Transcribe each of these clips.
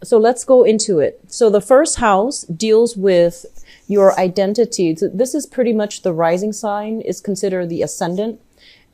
So let's go into it. So the first house deals with your identity. So this is pretty much the rising sign, is considered the ascendant.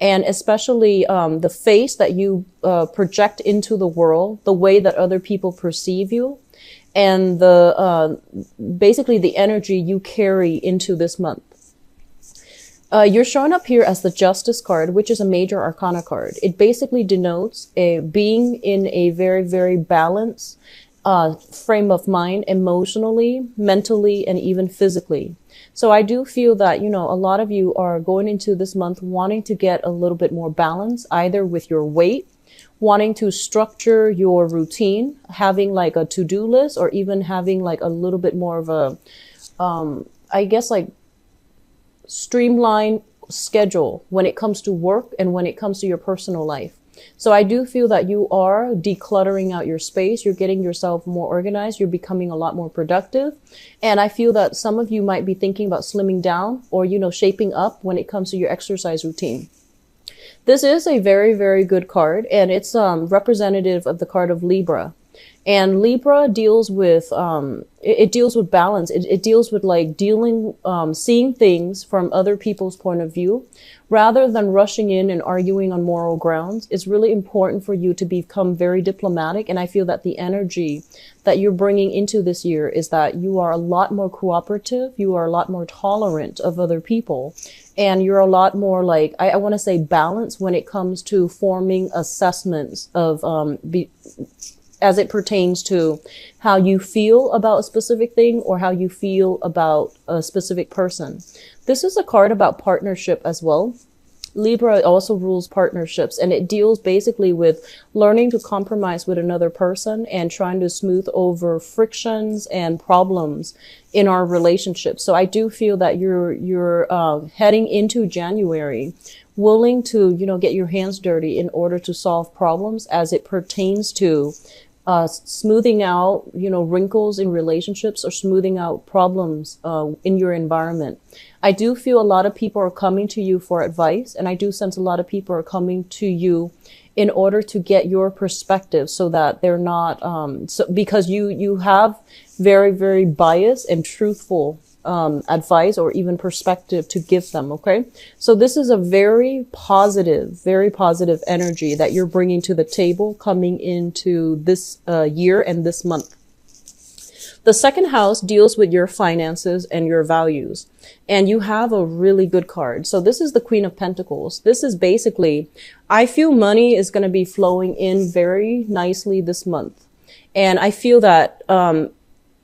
And especially the face that you project into the world, the way that other people perceive you, and the basically the energy you carry into this month. You're showing up here as the Justice card, which is a major arcana card. It basically denotes a being in a very, very balanced frame of mind, emotionally, mentally, and even physically. So I do feel that, you know, a lot of you are going into this month wanting to get a little bit more balance, either with your weight, wanting to structure your routine, having like a to-do list, or even having like a little bit more of a, I guess like streamline schedule when it comes to work and when it comes to your personal life. So I do feel that you are decluttering out your space. You're getting yourself more organized. You're becoming a lot more productive. And I feel that some of you might be thinking about slimming down or, you know, shaping up when it comes to your exercise routine. This is a very, very good card, and it's representative of the card of Libra. And Libra deals with, it deals with balance. It deals with like seeing things from other people's point of view rather than rushing in and arguing on moral grounds. It's really important for you to become very diplomatic. And I feel that the energy that you're bringing into this year is that you are a lot more cooperative. You are a lot more tolerant of other people. And you're a lot more like, I want to say balanced when it comes to forming assessments of, as it pertains to how you feel about a specific thing or how you feel about a specific person. This is a card about partnership as well. Libra also rules partnerships, and it deals basically with learning to compromise with another person and trying to smooth over frictions and problems in our relationship. So I do feel that you're heading into January willing to, you know, get your hands dirty in order to solve problems as it pertains to smoothing out, you know, wrinkles in relationships or smoothing out problems in your environment. I do feel a lot of people are coming to you for advice, and I do sense a lot of people are coming to you in order to get your perspective so that they're not, because you have very, very biased and truthful advice or even perspective to give them. Okay. So this is a very positive energy that you're bringing to the table coming into this year and this month. The second house deals with your finances and your values, and you have a really good card. So this is the Queen of Pentacles. This is basically, I feel money is going to be flowing in very nicely this month. And I feel that,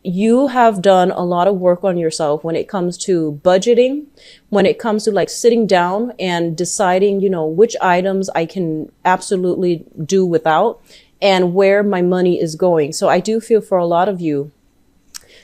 you have done a lot of work on yourself when it comes to budgeting, when it comes to like sitting down and deciding, you know, which items I can absolutely do without and where my money is going. So I do feel for a lot of you,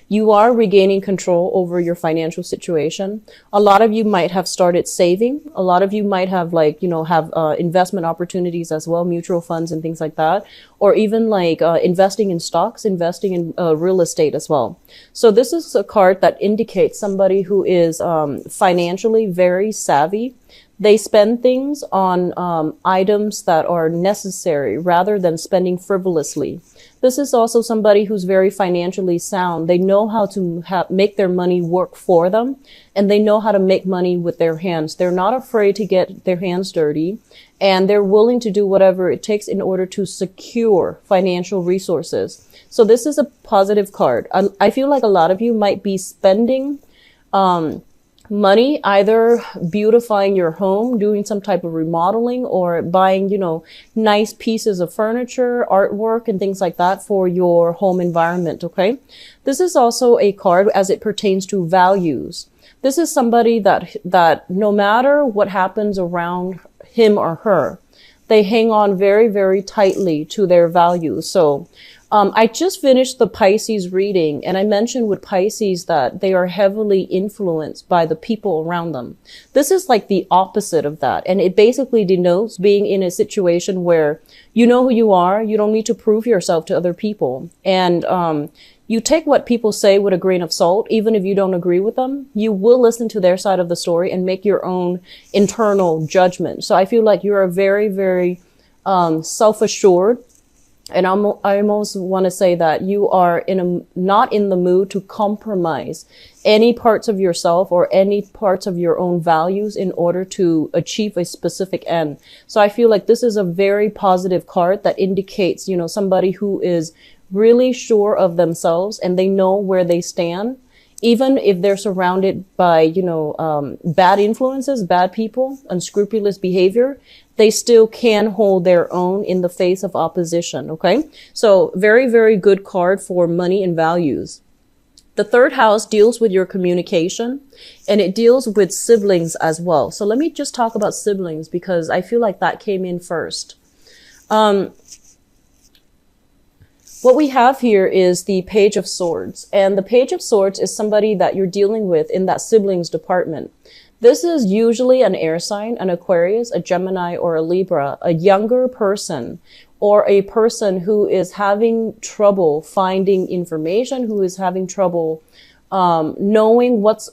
you are regaining control over your financial situation. A lot of you might have started saving. A lot of you might have like, you know, have investment opportunities as well, mutual funds and things like that, or even like investing in stocks, investing in real estate as well. So this is a card that indicates somebody who is financially very savvy. They spend things on items that are necessary rather than spending frivolously. This is also somebody who's very financially sound. They know how to make their money work for them, and they know how to make money with their hands. They're not afraid to get their hands dirty, and they're willing to do whatever it takes in order to secure financial resources. So this is a positive card. I feel like a lot of you might be spending money either beautifying your home, doing some type of remodeling, or buying, you know, nice pieces of furniture, artwork, and things like that for your home environment. Okay. This is also a card as it pertains to values. This is somebody that no matter what happens around him or her, they hang on very, very tightly to their values. So I just finished the Pisces reading, and I mentioned with Pisces that they are heavily influenced by the people around them. This is like the opposite of that. And it basically denotes being in a situation where you know who you are. You don't need to prove yourself to other people. And you take what people say with a grain of salt, even if you don't agree with them. You will listen to their side of the story and make your own internal judgment. So I feel like you're a very, very self-assured And I almost want to say that you are not in the mood to compromise any parts of yourself or any parts of your own values in order to achieve a specific end. So I feel like this is a very positive card that indicates, somebody who is really sure of themselves and they know where they stand. Even if they're surrounded by, bad influences, bad people, unscrupulous behavior, they still can hold their own in the face of opposition. Okay. So very, very good card for money and values. The third house deals with your communication and it deals with siblings as well. So let me just talk about siblings because I feel like that came in first. What we have here is the Page of Swords, and the Page of Swords is somebody that you're dealing with in that siblings department. This is usually an air sign, an Aquarius, a Gemini, or a Libra, a younger person, or a person who is having trouble finding information, who is having trouble knowing what's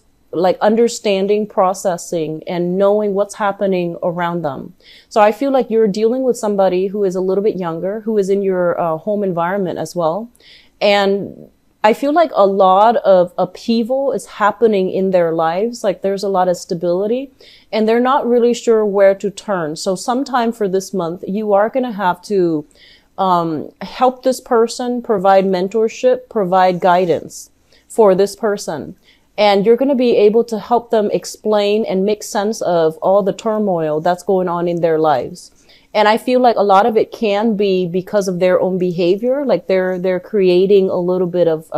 understanding, processing, and knowing what's happening around them. So I feel like you're dealing with somebody who is a little bit younger, who is in your home environment as well. And I feel like a lot of upheaval is happening in their lives. Like there's a lot of stability and they're not really sure where to turn. So sometime for this month, you are going to have to help this person, provide mentorship, provide guidance for this person. And you're going to be able to help them explain and make sense of all the turmoil that's going on in their lives. And I feel like a lot of it can be because of their own behavior. Like they're creating a little bit of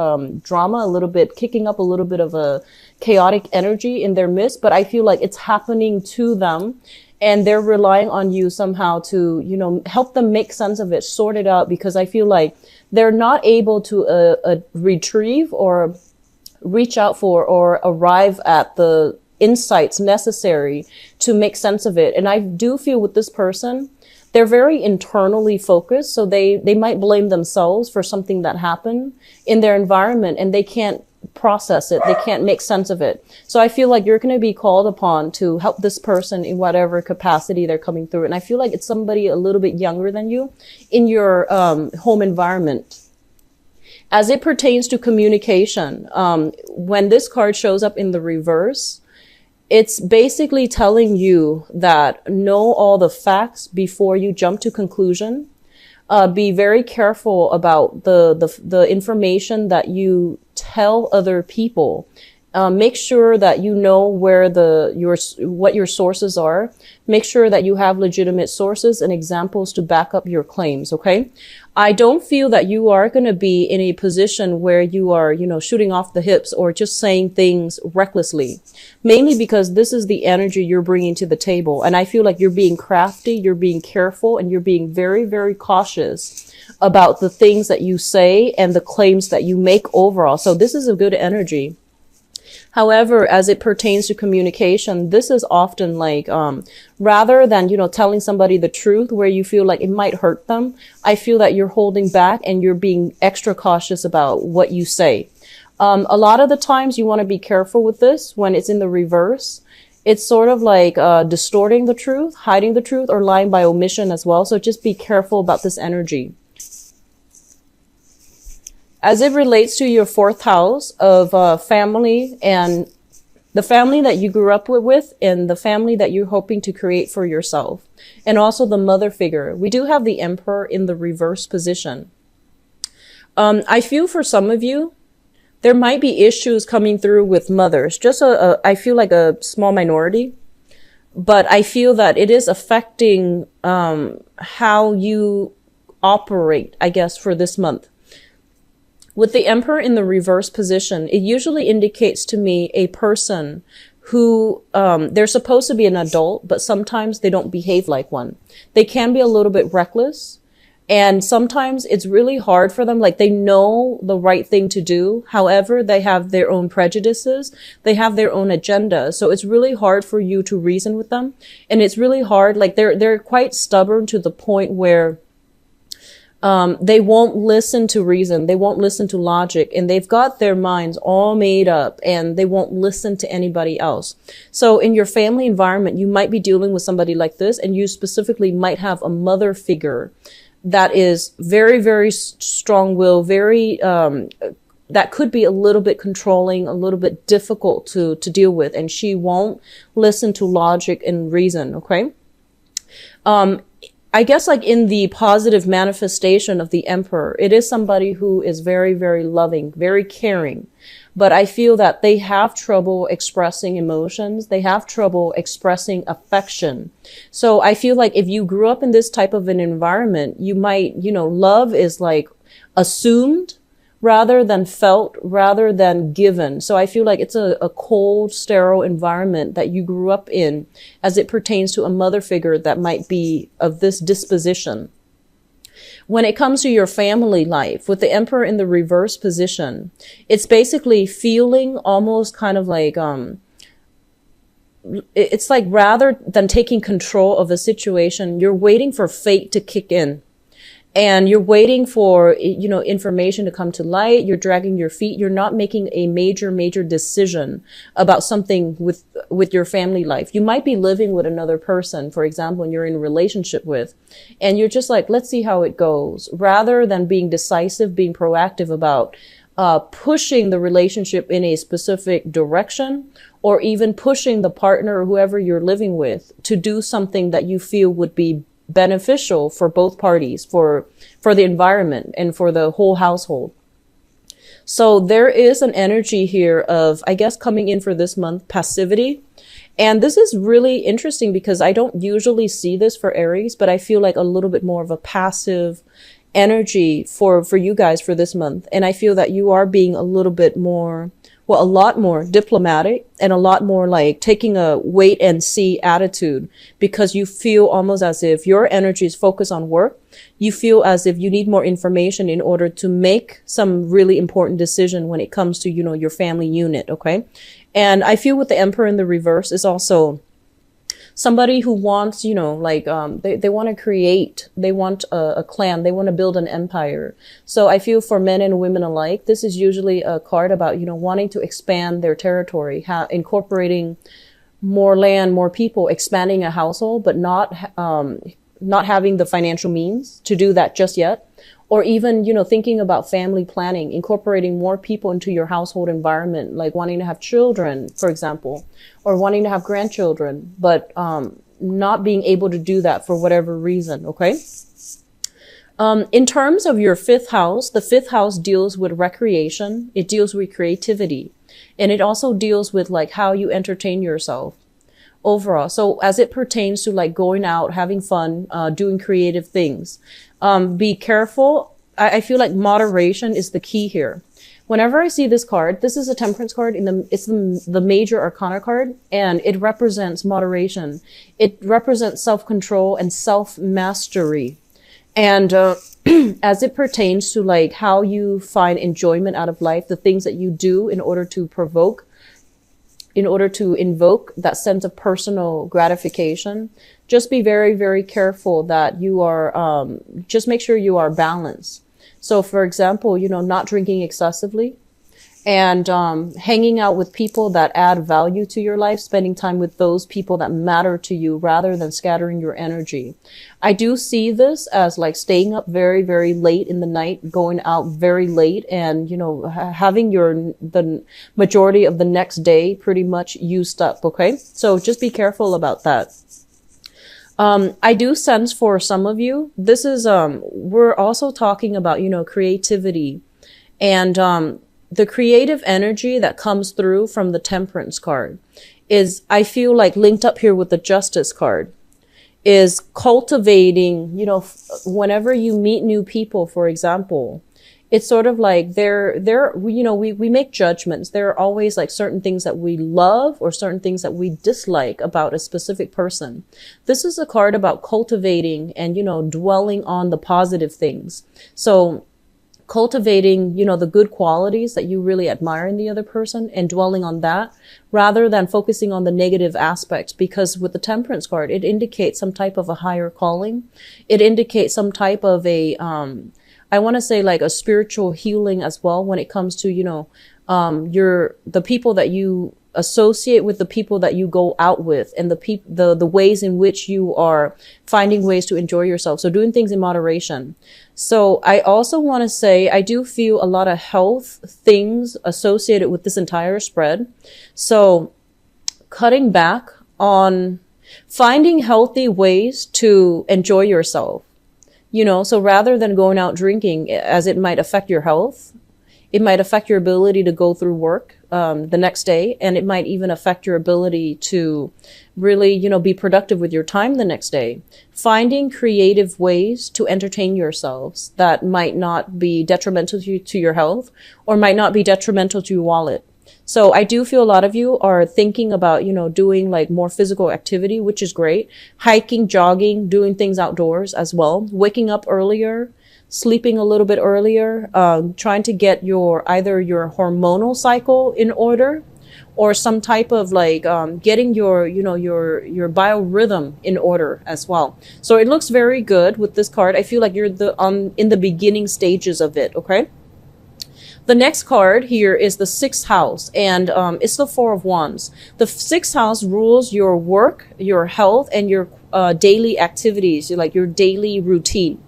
drama, a little bit, kicking up a little bit of a chaotic energy in their midst. But I feel like it's happening to them and they're relying on you somehow to, help them make sense of it, sort it out, because I feel like they're not able to retrieve or reach out for or arrive at the insights necessary to make sense of it. And I do feel with this person, they're very internally focused. So they might blame themselves for something that happened in their environment and they can't process it. They can't make sense of it. So I feel like you're going to be called upon to help this person in whatever capacity they're coming through. And I feel like it's somebody a little bit younger than you in your home environment. As it pertains to communication, when this card shows up in the reverse, it's basically telling you that know all the facts before you jump to conclusion. Be very careful about the information that you tell other people. Make sure that you know where what your sources are. Make sure that you have legitimate sources and examples to back up your claims. Okay. I don't feel that you are going to be in a position where you are, shooting off the hips or just saying things recklessly, mainly because this is the energy you're bringing to the table. And I feel like you're being crafty, you're being careful, and you're being very, very cautious about the things that you say and the claims that you make overall. So this is a good energy. However, as it pertains to communication, this is often like, rather than, telling somebody the truth where you feel like it might hurt them, I feel that you're holding back and you're being extra cautious about what you say. A lot of the times you want to be careful with this when it's in the reverse. It's sort of like, distorting the truth, hiding the truth, or lying by omission as well. So just be careful about this energy. As it relates to your fourth house of family and the family that you grew up with and the family that you're hoping to create for yourself, and also the mother figure, we do have the Emperor in the reverse position. I feel for some of you, there might be issues coming through with mothers, I feel like a small minority, but I feel that it is affecting how you operate, I guess, for this month. With the Emperor in the reverse position, it usually indicates to me a person who, they're supposed to be an adult, but sometimes they don't behave like one. They can be a little bit reckless. And sometimes it's really hard for them. Like they know the right thing to do. However, they have their own prejudices. They have their own agenda. So it's really hard for you to reason with them. And it's really hard. Like they're quite stubborn to the point where they won't listen to reason. They won't listen to logic, and they've got their minds all made up and they won't listen to anybody else. So in your family environment, you might be dealing with somebody like this, and you specifically might have a mother figure, that is very, very strong will, very, that could be a little bit controlling, a little bit difficult to deal with. And she won't listen to logic and reason. Okay. I guess like in the positive manifestation of the Emperor, it is somebody who is very, very loving, very caring. But I feel that they have trouble expressing emotions. They have trouble expressing affection. So I feel like if you grew up in this type of an environment, you might, love is like assumed rather than felt, rather than given. So I feel like it's a cold, sterile environment that you grew up in as it pertains to a mother figure that might be of this disposition. When it comes to your family life, with the Emperor in the reverse position, it's basically feeling almost kind of like, it's like rather than taking control of a situation, you're waiting for fate to kick in. And you're waiting for, information to come to light. You're dragging your feet. You're not making a major, major decision about something with your family life. You might be living with another person, for example, and you're in a relationship with, and you're just like, let's see how it goes, rather than being decisive, being proactive about, pushing the relationship in a specific direction, or even pushing the partner or whoever you're living with to do something that you feel would be beneficial for both parties, for the environment and for the whole household. So there is an energy here of, I guess, coming in for this month, passivity. And this is really interesting because I don't usually see this for Aries, but I feel like a little bit more of a passive energy for you guys for this month. And I feel that you are being a little bit more, a lot more diplomatic and a lot more like taking a wait and see attitude, because you feel almost as if your energy is focused on work. You feel as if you need more information in order to make some really important decision when it comes to, your family unit. Okay. And I feel with the Emperor in the reverse is also somebody who wants, they want to create, they want a clan, they want to build an empire. So I feel for men and women alike, this is usually a card about, wanting to expand their territory, incorporating more land, more people, expanding a household, but not having the financial means to do that just yet. Or even, thinking about family planning, incorporating more people into your household environment, like wanting to have children, for example, or wanting to have grandchildren, but not being able to do that for whatever reason, okay? In terms of your fifth house, the fifth house deals with recreation. It deals with creativity. And it also deals with like how you entertain yourself overall. So as it pertains to like going out, having fun, doing creative things, be careful. I feel like moderation is the key here. Whenever I see this card, this is a Temperance card it's the major arcana card, and it represents moderation. It represents self-control and self-mastery. And, as it pertains to like how you find enjoyment out of life, the things that you do in order to invoke that sense of personal gratification, just be very, very careful that you are, just make sure you are balanced. So for example, not drinking excessively and, hanging out with people that add value to your life, spending time with those people that matter to you rather than scattering your energy. I do see this as like staying up very, very late in the night, going out very late and, having the majority of the next day pretty much used up. Okay. So just be careful about that. I do sense for some of you, this is, we're also talking about, creativity and, the creative energy that comes through from the Temperance card is, I feel like linked up here with the Justice card, is cultivating, whenever you meet new people, for example, it's sort of like we make judgments. There are always like certain things that we love or certain things that we dislike about a specific person. This is a card about cultivating and, dwelling on the positive things. So cultivating, the good qualities that you really admire in the other person and dwelling on that rather than focusing on the negative aspects. Because with the Temperance card, it indicates some type of a higher calling. It indicates some type of a, I want to say like a spiritual healing as well when it comes to, the people that you associate with the people that you go out with, and the ways in which you are finding ways to enjoy yourself. So doing things in moderation. So I also want to say, I do feel a lot of health things associated with this entire spread. So cutting back on finding healthy ways to enjoy yourself, so rather than going out drinking, as it might affect your health, it might affect your ability to go through work the next day, and it might even affect your ability to really, be productive with your time the next day. Finding creative ways to entertain yourselves that might not be detrimental to your health, or might not be detrimental to your wallet. So I do feel a lot of you are thinking about, doing like more physical activity, which is great. Hiking, jogging, doing things outdoors as well. Waking up earlier, sleeping a little bit earlier, trying to get either your hormonal cycle in order, or some type of like getting your biorhythm in order as well. So it looks very good with this card. I feel like you're in the beginning stages of it. Okay. The next card here is the 6th house, and it's the 4 of Wands. The 6th house rules your work, your health, and your daily activities, like your daily routine.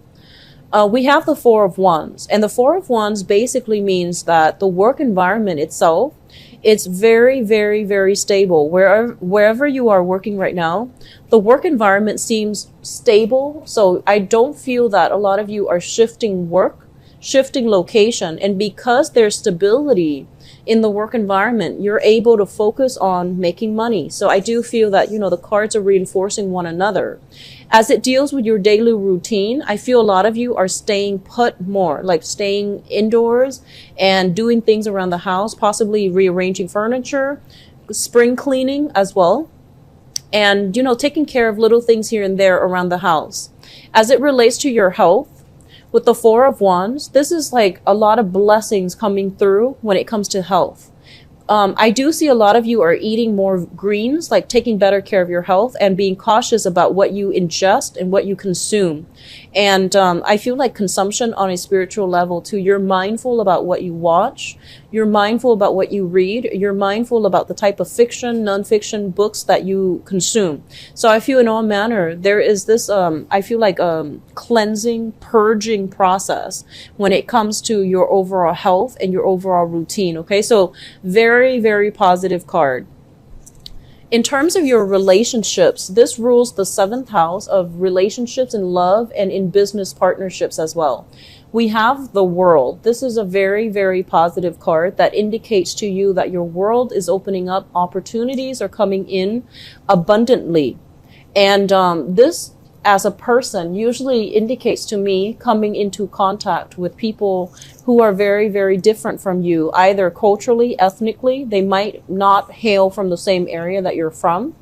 We have the 4 of Wands, and the 4 of Wands basically means that the work environment itself, it's very, very, very stable. Wherever you are working right now, the work environment seems stable. So I don't feel that a lot of you are shifting location, and because there's stability in the work environment, you're able to focus on making money. So I do feel that, the cards are reinforcing one another. As it deals with your daily routine, I feel a lot of you are staying put more, like staying indoors and doing things around the house, possibly rearranging furniture, spring cleaning as well, and, taking care of little things here and there around the house. As it relates to your health, with the 4 of Wands, this is like a lot of blessings coming through when it comes to health. I do see a lot of you are eating more greens, like taking better care of your health and being cautious about what you ingest and what you consume. And I feel like consumption on a spiritual level too. You're mindful about what you watch. You're mindful about what you read. You're mindful about the type of fiction, nonfiction books that you consume. So I feel in all manner, there is this, I feel like cleansing, purging process when it comes to your overall health and your overall routine. Okay, so very, very positive card. In terms of your relationships, this rules the 7th house of relationships in love and in business partnerships as well. We have the World. This is a very, very positive card that indicates to you that your world is opening up. Opportunities are coming in abundantly. And this, as a person, usually indicates to me coming into contact with people who are very, very different from you, either culturally, ethnically. They might not hail from the same area that you're from.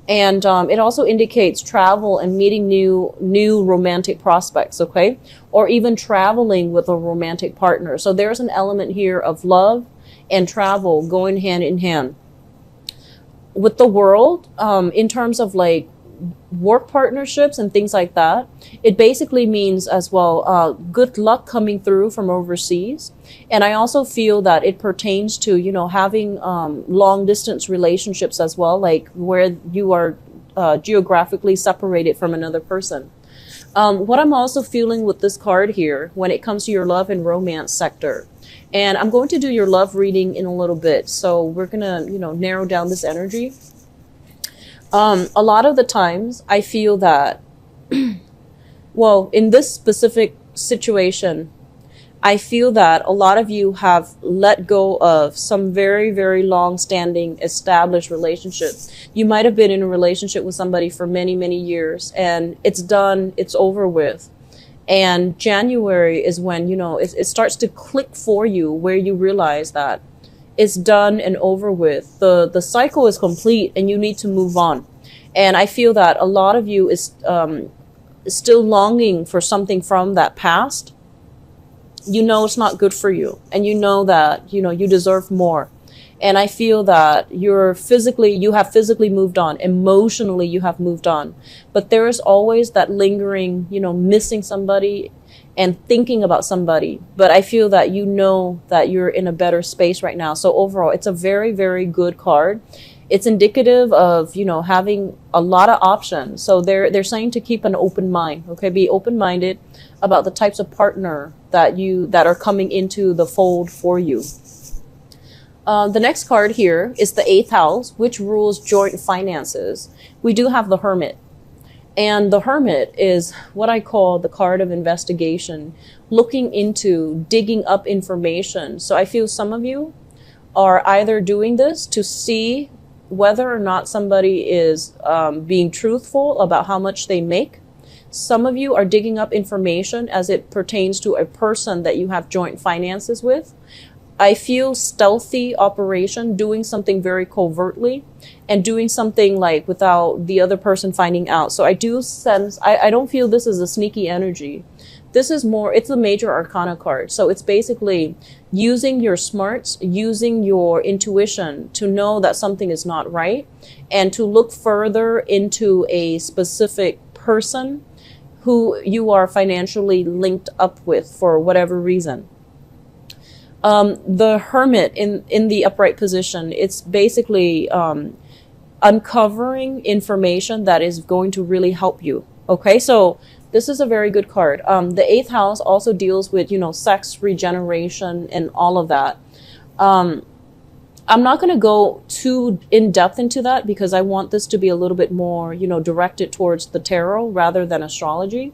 And it also indicates travel and meeting new romantic prospects, okay? Or even traveling with a romantic partner. So there's an element here of love and travel going hand in hand. With the World, in terms of like work partnerships and things like that, it basically means as well good luck coming through from overseas. And I also feel that it pertains to having long distance relationships as well, like where you are geographically separated from another person. What I'm also feeling with this card here when it comes to your love and romance sector, and I'm going to do your love reading in a little bit, so we're gonna narrow down this energy. A lot of the times I feel that, well, in this specific situation, I feel that a lot of you have let go of some very, very long-standing established relationships. You might have been in a relationship with somebody for many, many years, and it's done, it's over with. And January is when, it starts to click for you, where you realize that it's done and over with. The cycle is complete and you need to move on. And I feel that a lot of you is still longing for something from that past. It's not good for you. And that, you deserve more. And I feel that you have physically moved on. Emotionally, you have moved on. But there is always that lingering, missing somebody and thinking about somebody, but I feel that you know that you're in a better space right now. So overall, it's a very, very good card. It's indicative of, having a lot of options. So they're saying to keep an open mind, okay? Be open-minded about the types of partner that are coming into the fold for you. The next card here is the eighth house, which rules joint finances. We do have the Hermit. And the Hermit is what I call the card of investigation, looking into, digging up information. So I feel some of you are either doing this to see whether or not somebody is being truthful about how much they make. Some of you are digging up information as it pertains to a person that you have joint finances with. I feel stealthy operation, doing something very covertly and doing something like without the other person finding out. So I do sense, I don't feel this is a sneaky energy. This is more, it's a major arcana card. So it's basically using your smarts, using your intuition to know that something is not right and to look further into a specific person who you are financially linked up with for whatever reason. The Hermit in the upright position, it's basically uncovering information that is going to really help you. Okay, so this is a very good card. The eighth house also deals with, sex, regeneration, and all of that. I'm not going to go too in depth into that because I want this to be a little bit more, directed towards the tarot rather than astrology.